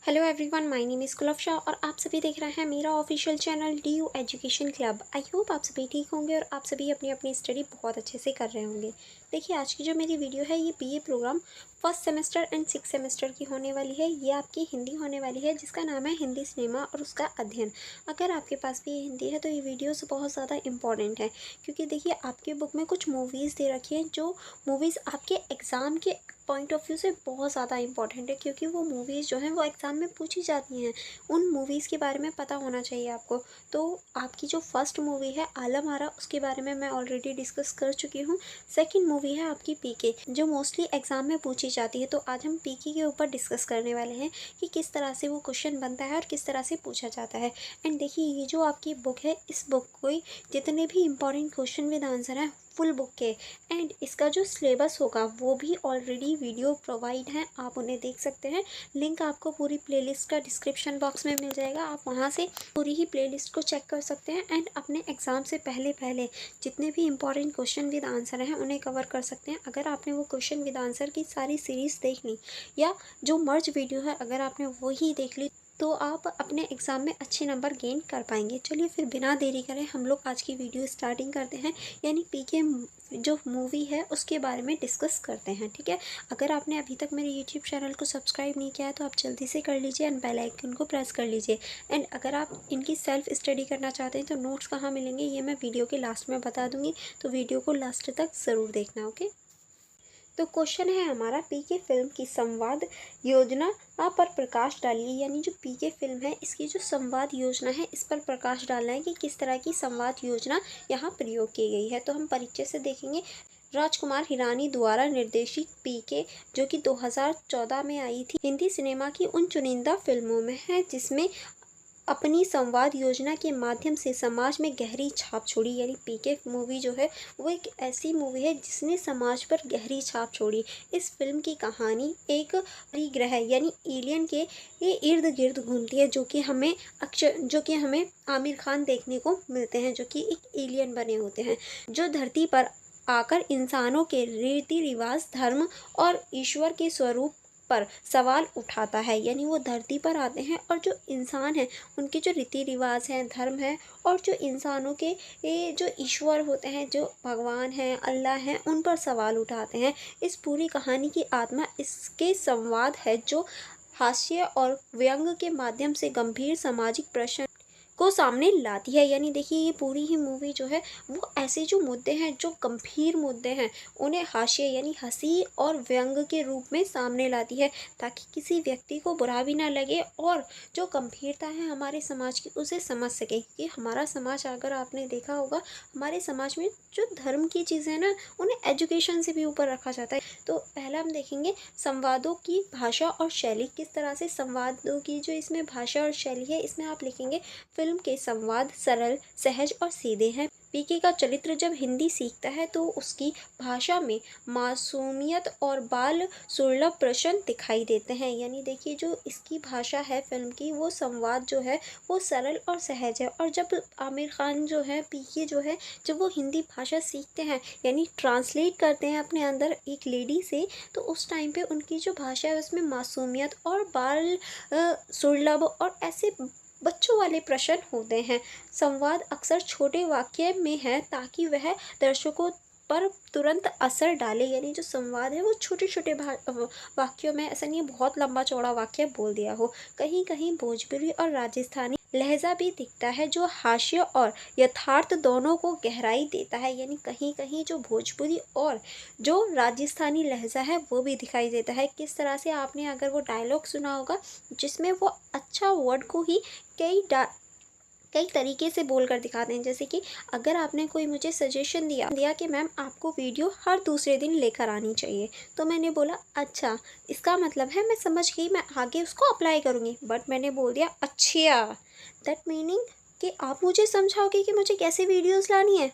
Hello everyone, my name is कुलफ शाह और आप सभी देख रहे हैं मेरा official channel DU education club. I hope आप सभी ठीक होंगे और आप सभी अपनी अपनी स्टडी बहुत अच्छे से कर रहे होंगे। देखिए, आज की जो मेरी वीडियो है ये BA programme first semester and 6 semester की होने वाली है। ये आपकी हिंदी होने वाली है जिसका नाम है हिंदी सिनेमा और उसका अध्ययन। अगर आपके पास भी ये हिंदी है तो ये वीडियोस बहुत ज़्यादा इंपॉर्टेंट है, क्योंकि देखिए आपके बुक में कुछ मूवीज़ दे रखी हैं जो मूवीज़ आपके एग्ज़ाम के पॉइंट ऑफ व्यू से बहुत ज़्यादा इंपॉर्टेंट है, क्योंकि वो मूवीज़ जो हैं वो एग्ज़ाम में पूछी जाती हैं। उन मूवीज़ के बारे में पता होना चाहिए आपको। तो आपकी जो फर्स्ट मूवी है आलम आरा, उसके बारे में मैं ऑलरेडी डिस्कस कर चुकी हूँ। सेकंड मूवी है आपकी PK, जो मोस्टली एग्ज़ाम में पूछी जाती है। तो आज हम PK के ऊपर डिस्कस करने वाले हैं कि किस तरह से वो क्वेश्चन बनता है और किस तरह से पूछा जाता है। एंड देखिए, ये जो आपकी बुक है, इस बुक को जितने भी इंपॉर्टेंट क्वेश्चन विद आंसर हैं फुल बुक के, एंड इसका जो सिलेबस होगा वो भी ऑलरेडी वीडियो प्रोवाइड हैं, आप उन्हें देख सकते हैं। लिंक आपको पूरी प्लेलिस्ट का डिस्क्रिप्शन बॉक्स में मिल जाएगा, आप वहां से पूरी ही प्लेलिस्ट को चेक कर सकते हैं एंड अपने एग्ज़ाम से पहले पहले जितने भी इंपॉर्टेंट क्वेश्चन विद आंसर हैं उन्हें कवर कर सकते हैं। अगर आपने वो क्वेश्चन विद आंसर की सारी सीरीज़ देख ली या जो मर्ज वीडियो है अगर आपने वही देख ली तो आप अपने एग्ज़ाम में अच्छे नंबर गेन कर पाएंगे। चलिए फिर बिना देरी करें हम लोग आज की वीडियो स्टार्टिंग करते हैं, यानी PK जो मूवी है उसके बारे में डिस्कस करते हैं, ठीक है। अगर आपने अभी तक मेरे यूट्यूब चैनल को सब्सक्राइब नहीं किया है तो आप जल्दी से कर लीजिए एंड बेल आइकन को प्रेस कर लीजिए। एंड अगर आप इनकी सेल्फ स्टडी करना चाहते हैं तो नोट्स कहाँ मिलेंगे ये मैं वीडियो के लास्ट में बता दूँगी, तो वीडियो को लास्ट तक ज़रूर देखना, ओके। तो क्वेश्चन है हमारा, PK फिल्म की संवाद योजना पर प्रकाश डालिए। यानी जो PK फिल्म है इसकी जो संवाद योजना है इस पर प्रकाश डालना है कि किस तरह की संवाद योजना यहाँ प्रयोग की गई है। तो हम परिचय से देखेंगे। राजकुमार हिरानी द्वारा निर्देशित PK, जो कि 2014 में आई थी, हिंदी सिनेमा की उन चुनिंदा फिल्मों में है जिसमें अपनी संवाद योजना के माध्यम से समाज में गहरी छाप छोड़ी। यानी PK मूवी जो है वो एक ऐसी मूवी है जिसने समाज पर गहरी छाप छोड़ी। इस फिल्म की कहानी एक परिग्रह यानी एलियन के इर्द गिर्द घूमती है, जो कि हमें आमिर खान देखने को मिलते हैं, जो कि एक एलियन बने होते हैं, जो धरती पर आकर इंसानों के रीति रिवाज, धर्म और ईश्वर के स्वरूप पर सवाल उठाता है। यानी वो धरती पर आते हैं और जो इंसान हैं उनके जो रीति रिवाज हैं, धर्म है, और जो इंसानों के जो ईश्वर होते हैं, जो भगवान हैं, अल्लाह हैं, उन पर सवाल उठाते हैं। इस पूरी कहानी की आत्मा इसके संवाद है, जो हास्य और व्यंग के माध्यम से गंभीर सामाजिक प्रश्न को सामने लाती है। यानी देखिए, ये पूरी ही मूवी जो है वो ऐसे जो मुद्दे हैं, जो गंभीर मुद्दे हैं, उन्हें हास्य यानी हंसी और व्यंग के रूप में सामने लाती है, ताकि किसी व्यक्ति को बुरा भी ना लगे और जो गंभीरता है हमारे समाज की उसे समझ सके। कि हमारा समाज, अगर आपने देखा होगा, हमारे समाज में जो धर्म की चीज़ें हैं ना उन्हें एजुकेशन से भी ऊपर रखा जाता है। तो पहला हम देखेंगे संवादों की भाषा और शैली। किस तरह से संवादों की जो इसमें भाषा और शैली है, इसमें आप लिखेंगे फिल्म के संवाद सरल, सहज और सीधे हैं। PK का चरित्र जब हिंदी सीखता है तो उसकी भाषा में मासूमियत और बाल सुलभ प्रश्न दिखाई देते हैं। यानी देखिए, जो इसकी भाषा है फिल्म की, वो संवाद जो है वो सरल और सहज है। और जब आमिर खान जो है, PK जो है, जब वो हिंदी भाषा सीखते हैं यानी ट्रांसलेट करते हैं अपने अंदर एक लेडी से, तो उस टाइम पे उनकी जो भाषा है उसमें मासूमियत और बाल सुलभ और ऐसे बच्चों वाले प्रश्न होते हैं। संवाद अक्सर छोटे वाक्य में है ताकि वह दर्शकों पर तुरंत असर डाले। यानी जो संवाद है वो छोटे छोटे वाक्यों में, ऐसा नहीं है बहुत लंबा चौड़ा वाक्य बोल दिया हो। कहीं कहीं भोजपुरी और राजस्थानी लहजा भी दिखता है, जो हास्य और यथार्थ दोनों को गहराई देता है। यानी कहीं कहीं जो भोजपुरी और जो राजस्थानी लहजा है वो भी दिखाई देता है। किस तरह से, आपने अगर वो डायलॉग सुना होगा जिसमें वो अच्छा वर्ड को ही कई तरीके से बोल कर दिखाते हैं। जैसे कि अगर आपने कोई मुझे सजेशन दिया कि मैम आपको वीडियो हर दूसरे दिन लेकर आनी चाहिए, तो मैंने बोला अच्छा, इसका मतलब है मैं समझ गई, मैं आगे उसको अप्लाई करूँगी। बट मैंने बोल दिया अच्छा, दैट मीनिंग कि आप मुझे समझाओगे कि मुझे कैसे वीडियोस लानी है,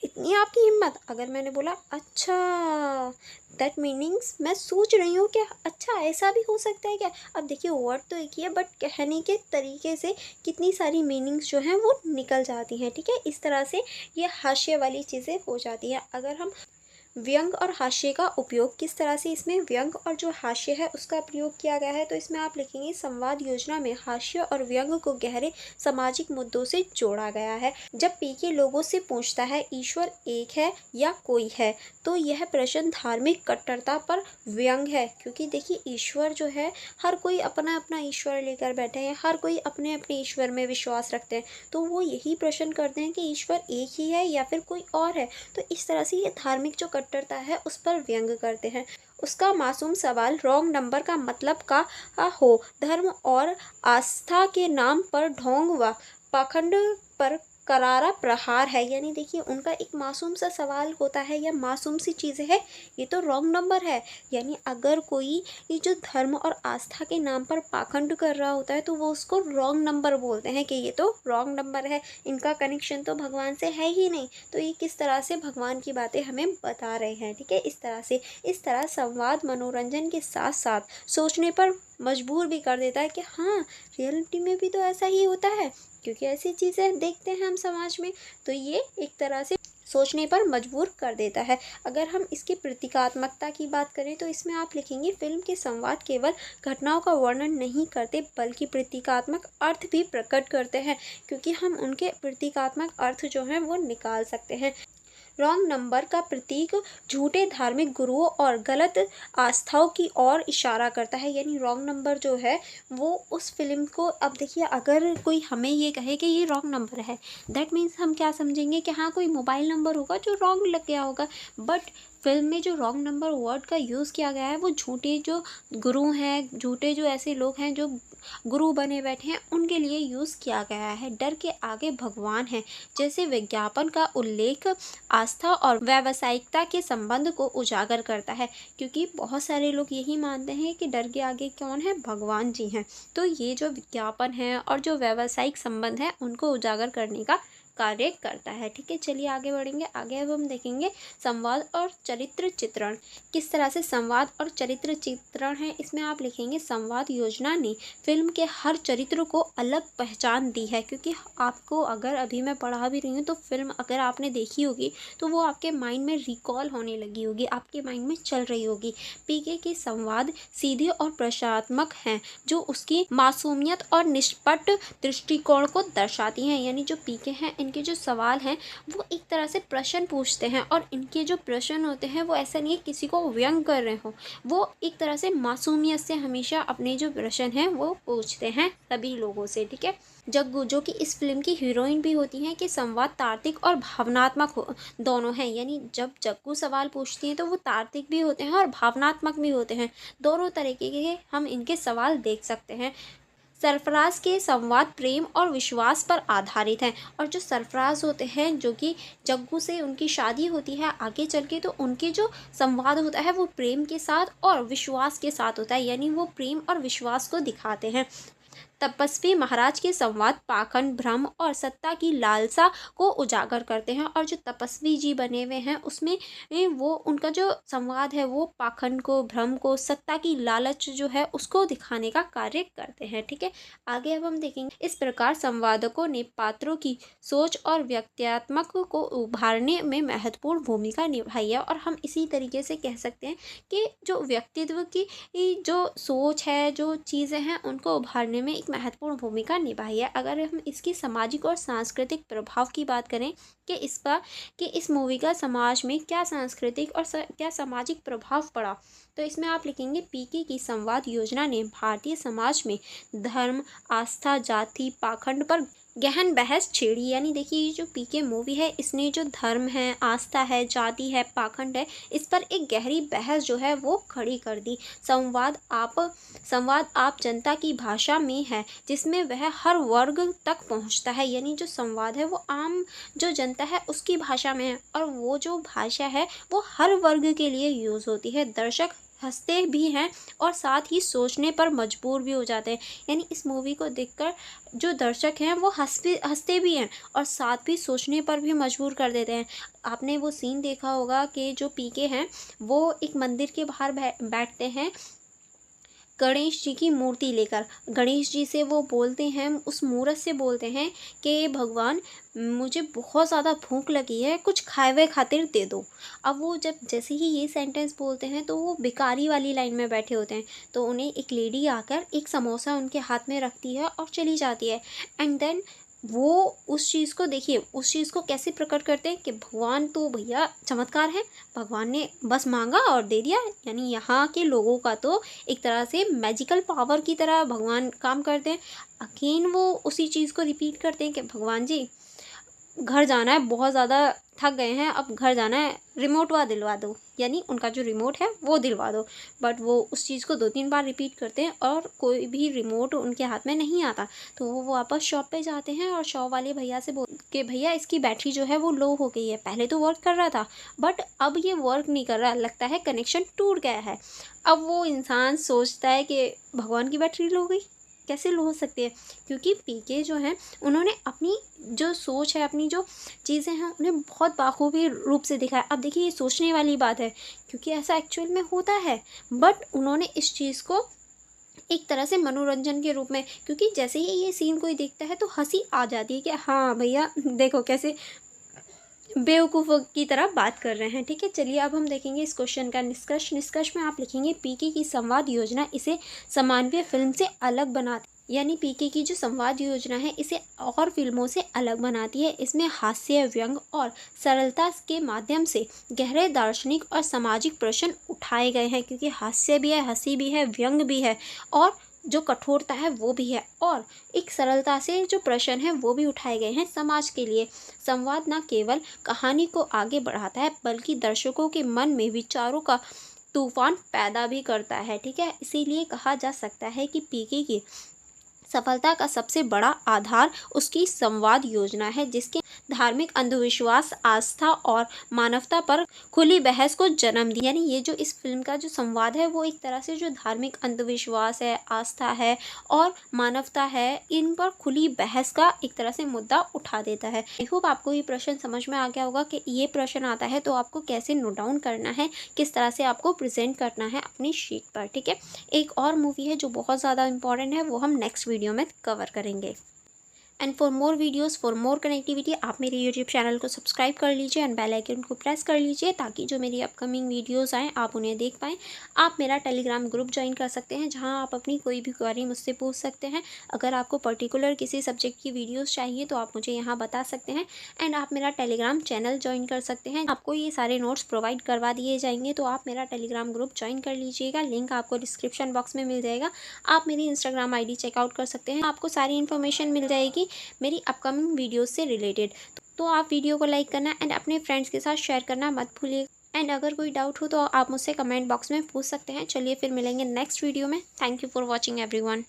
इतनी आपकी हिम्मत। अगर मैंने बोला अच्छा, दैट मीनिंग्स मैं सोच रही हूँ कि अच्छा ऐसा भी हो सकता है क्या। अब देखिए, वर्ड तो एक ही है बट कहने के तरीके से कितनी सारी मीनिंग्स जो हैं वो निकल जाती हैं, ठीक है। इस तरह से ये हास्य वाली चीज़ें हो जाती हैं। अगर हम व्यंग और हास्य का उपयोग, किस तरह से इसमें व्यंग और जो हास्य है उसका प्रयोग किया गया है। तो इसमें आप लिखेंगे संवाद योजना में हास्य और व्यंग को गहरे सामाजिक मुद्दों से जोड़ा गया है। जब पीके लोगों से पूछता है ईश्वर एक है या कोई है, तो यह प्रश्न धार्मिक कट्टरता पर व्यंग है, क्योंकि देखिए ईश्वर जो है हर कोई अपना अपना ईश्वर लेकर बैठे हैं, हर कोई अपने अपने ईश्वर में विश्वास रखते हैं, तो वो यही प्रश्न करते हैं कि ईश्वर एक ही है या फिर कोई और है। तो इस तरह से ये धार्मिक जो कट्टरता है उस पर व्यंग करते हैं। उसका मासूम सवाल रॉन्ग नंबर का मतलब का हो, धर्म और आस्था के नाम पर ढोंग व पाखंड पर करारा प्रहार है। यानी देखिए उनका एक मासूम सा सवाल होता है या मासूम सी चीज़ें है, ये तो रॉन्ग नंबर है। यानी अगर कोई ये जो धर्म और आस्था के नाम पर पाखंड कर रहा होता है तो वो उसको रॉन्ग नंबर बोलते हैं कि ये तो रॉन्ग नंबर है, इनका कनेक्शन तो भगवान से है ही नहीं। तो ये किस तरह से भगवान की बातें हमें बता रहे हैं, ठीक है। इस तरह संवाद मनोरंजन के साथ साथ सोचने पर मजबूर भी कर देता है कि हाँ, रियलिटी में भी तो ऐसा ही होता है, क्योंकि ऐसी चीज़ें देखते हैं हम समाज में। तो ये एक तरह से सोचने पर मजबूर कर देता है। अगर हम इसकी प्रतीकात्मकता की बात करें तो इसमें आप लिखेंगे फिल्म के संवाद केवल घटनाओं का वर्णन नहीं करते बल्कि प्रतीकात्मक अर्थ भी प्रकट करते हैं, क्योंकि हम उनके प्रतीकात्मक अर्थ जो हैं वो निकाल सकते हैं। रॉन्ग नंबर का प्रतीक झूठे धार्मिक गुरुओं और गलत आस्थाओं की ओर इशारा करता है। यानी रॉन्ग नंबर जो है वो उस फिल्म को, अब देखिए अगर कोई हमें ये कहे कि ये रॉन्ग नंबर है, दैट मीन्स हम क्या समझेंगे कि हाँ कोई मोबाइल नंबर होगा जो रॉन्ग लग गया होगा। बट फिल्म में जो रॉन्ग नंबर वर्ड का यूज़ किया गया है वो झूठे जो गुरु हैं, झूठे जो ऐसे लोग हैं जो गुरु बने बैठे हैं, उनके लिए यूज़ किया गया है। डर के आगे भगवान है जैसे विज्ञापन का उल्लेख आस्था और व्यावसायिकता के संबंध को उजागर करता है, क्योंकि बहुत सारे लोग यही मानते हैं कि डर के आगे कौन है, भगवान जी हैं। तो ये जो विज्ञापन है और जो व्यावसायिक संबंध है उनको उजागर करने का कार्य करता है, ठीक है। चलिए आगे बढ़ेंगे। आगे अब हम देखेंगे संवाद और चरित्र चित्रण। किस तरह से संवाद और चरित्र चित्रण है, इसमें आप लिखेंगे संवाद योजना ने फिल्म के हर चरित्र को अलग पहचान दी है, क्योंकि आपको अगर अभी मैं पढ़ा भी रही हूँ तो फिल्म अगर आपने देखी होगी तो वो आपके माइंड में रिकॉल होने लगी होगी, आपके माइंड में चल रही होगी। पीके के संवाद सीधे और प्रश्नात्मक हैं जो उसकी मासूमियत और निष्पट दृष्टिकोण को दर्शाती हैं। यानी जो पीके हैं इनके जो सवाल हैं वो एक तरह से प्रश्न पूछते हैं, और इनके जो प्रश्न होते हैं वो ऐसा नहीं है किसी को व्यंग कर रहे हो, वो एक तरह से मासूमियत से हमेशा अपने जो प्रश्न हैं वो पूछते हैं सभी लोगों से, ठीक है। जग्गू जो कि इस फिल्म की हीरोइन भी होती हैं कि संवाद तार्किक और भावनात्मक दोनों हैं। यानी जब जग्गू सवाल पूछती हैं तो वो तार्किक भी होते हैं और भावनात्मक भी होते हैं, दोनों तरीके के हम इनके सवाल देख सकते हैं। सरफराज के संवाद प्रेम और विश्वास पर आधारित हैं, और जो सरफराज होते हैं जो कि जग्गू से उनकी शादी होती है आगे चल के, तो उनके जो संवाद होता है वो प्रेम के साथ और विश्वास के साथ होता है। यानी वो प्रेम और विश्वास को दिखाते हैं। तपस्वी महाराज के संवाद पाखंड भ्रम और सत्ता की लालसा को उजागर करते हैं, और जो तपस्वी जी बने हुए हैं उसमें वो उनका जो संवाद है वो पाखंड को, भ्रम को, सत्ता की लालच जो है उसको दिखाने का कार्य करते हैं, ठीक है। आगे अब हम देखेंगे इस प्रकार संवादकों ने पात्रों की सोच और व्यक्तित्व को उभारने में महत्वपूर्ण भूमिका निभाई है। और हम इसी तरीके से कह सकते हैं कि जो व्यक्तित्व की जो सोच है, जो चीज़ें हैं उनको उभारने में एक महत्वपूर्ण भूमिका निभाई है। अगर हम इसकी सामाजिक और सांस्कृतिक प्रभाव की बात करें कि इस मूवी का समाज में क्या सांस्कृतिक और क्या सामाजिक प्रभाव पड़ा, तो इसमें आप लिखेंगे पीके की संवाद योजना ने भारतीय समाज में धर्म, आस्था, जाति, पाखंड पर गहन बहस छेड़ी। यानी देखिए ये जो पीके मूवी है इसने जो धर्म है, आस्था है, जाति है, पाखंड है, इस पर एक गहरी बहस जो है वो खड़ी कर दी। संवाद आप जनता की भाषा में है जिसमें वह हर वर्ग तक पहुंचता है। यानी जो संवाद है वो आम जो जनता है उसकी भाषा में है, और वो जो भाषा है वो हर वर्ग के लिए यूज़ होती है। दर्शक हंसते भी हैं और साथ ही सोचने पर मजबूर भी हो जाते हैं। यानी इस मूवी को देखकर जो दर्शक हैं वो हंसते भी हैं और साथ भी सोचने पर भी मजबूर कर देते हैं। आपने वो सीन देखा होगा कि जो पीके हैं वो एक मंदिर के बाहर बैठते हैं गणेश जी की मूर्ति लेकर गणेश जी से वो बोलते हैं, उस मूरत से बोलते हैं कि भगवान मुझे बहुत ज़्यादा भूख लगी है, कुछ खाए हुए खातिर दे दो। अब वो जब जैसे ही ये सेंटेंस बोलते हैं तो वो भिखारी वाली लाइन में बैठे होते हैं, तो उन्हें एक लेडी आकर एक समोसा उनके हाथ में रखती है और चली जाती है। एंड देन वो उस चीज़ को देखिए, उस चीज़ को कैसे प्रकट करते हैं कि भगवान तो भैया चमत्कार है, भगवान ने बस मांगा और दे दिया। यानी यहाँ के लोगों का तो एक तरह से मैजिकल पावर की तरह भगवान काम करते हैं। अगेन वो उसी चीज़ को रिपीट करते हैं कि भगवान जी घर जाना है, बहुत ज़्यादा थक गए हैं, अब घर जाना है, रिमोट वह दिलवा दो, यानी उनका जो रिमोट है वो दिलवा दो। बट वो उस चीज़ को 2-3 बार रिपीट करते हैं और कोई भी रिमोट उनके हाथ में नहीं आता। तो वो वापस शॉप पे जाते हैं और शॉप वाले भैया से बोल के भैया इसकी बैटरी जो है वो लो हो गई है, पहले तो वर्क कर रहा था बट अब ये वर्क नहीं कर रहा, लगता है कनेक्शन टूट गया है। अब वो इंसान सोचता है कि भगवान की बैटरी लो हो गई, कैसे लो हो सकती है, क्योंकि पीके जो हैं उन्होंने अपनी जो सोच है, अपनी जो चीज़ें हैं उन्हें बहुत बाखूबी रूप से दिखाया। अब देखिए ये सोचने वाली बात है क्योंकि ऐसा एक्चुअल में होता है, बट उन्होंने इस चीज़ को एक तरह से मनोरंजन के रूप में, क्योंकि जैसे ही ये सीन कोई देखता है तो हंसी आ जाती है कि हाँ भैया देखो कैसे बेवकूफ़ों की तरह बात कर रहे हैं। ठीक है, चलिए अब हम देखेंगे इस क्वेश्चन का निष्कर्ष। निष्कर्ष में आप लिखेंगे पीके की संवाद योजना इसे सामान्य फिल्म से अलग बनाती, यानी पीके की जो संवाद योजना है इसे और फिल्मों से अलग बनाती है। इसमें हास्य, व्यंग और सरलता के माध्यम से गहरे दार्शनिक और सामाजिक प्रश्न उठाए गए हैं, क्योंकि हास्य भी है, हंसी भी है, व्यंग भी है और जो कठोरता है वो भी है, और एक सरलता से जो प्रश्न है वो भी उठाए गए हैं समाज के लिए। संवाद न केवल कहानी को आगे बढ़ाता है बल्कि दर्शकों के मन में विचारों का तूफान पैदा भी करता है। ठीक है, इसीलिए कहा जा सकता है कि पीके की सफलता का सबसे बड़ा आधार उसकी संवाद योजना है, जिसके धार्मिक अंधविश्वास, आस्था और मानवता पर खुली बहस को जन्म दिया। यानी ये जो इस फिल्म का जो संवाद है वो एक तरह से जो धार्मिक अंधविश्वास है, आस्था है और मानवता है, इन पर खुली बहस का एक तरह से मुद्दा उठा देता है। आई होप आपको ये प्रश्न समझ में आ गया होगा कि ये प्रश्न आता है तो आपको कैसे नोट डाउन करना है, किस तरह से आपको प्रेजेंट करना है अपनी शीट पर। ठीक है, एक और मूवी है जो बहुत ज़्यादा इंपॉर्टेंट है, वो हम नेक्स्ट वीडियो में कवर करेंगे। And for more videos, for more connectivity आप मेरे यूट्यूब चैनल को सब्सक्राइब कर लीजिए एंड बेल आइकन को प्रेस कर लीजिए ताकि जो मेरी अपकमिंग वीडियोस आएँ आप उन्हें देख पाएँ। आप मेरा टेलीग्राम ग्रुप ज्वाइन कर सकते हैं जहां आप अपनी कोई भी क्वेरी मुझसे पूछ सकते हैं। अगर आपको पर्टिकुलर किसी सब्जेक्ट की वीडियोज़ चाहिए तो आप मुझे यहाँ बता सकते हैं। एंड आप मेरा टेलीग्राम चैनल ज्वाइन कर सकते हैं, आपको ये सारे नोट्स प्रोवाइड करवा दिए जाएंगे, तो आप मेरा टेलीग्राम ग्रुप ज्वाइन कर लीजिएगा। लिंक आपको डिस्क्रिप्शन बॉक्स में मिल जाएगा। आप मेरी इंस्टाग्राम ID चेकआउट कर सकते हैं, आपको सारी इन्फॉर्मेशन मिल जाएगी मेरी अपकमिंग वीडियोस से रिलेटेड। तो आप वीडियो को लाइक करना एंड अपने फ्रेंड्स के साथ शेयर करना मत भूलिएगा। एंड अगर कोई डाउट हो तो आप मुझसे कमेंट बॉक्स में पूछ सकते हैं। चलिए फिर मिलेंगे नेक्स्ट वीडियो में। Thank you for watching everyone.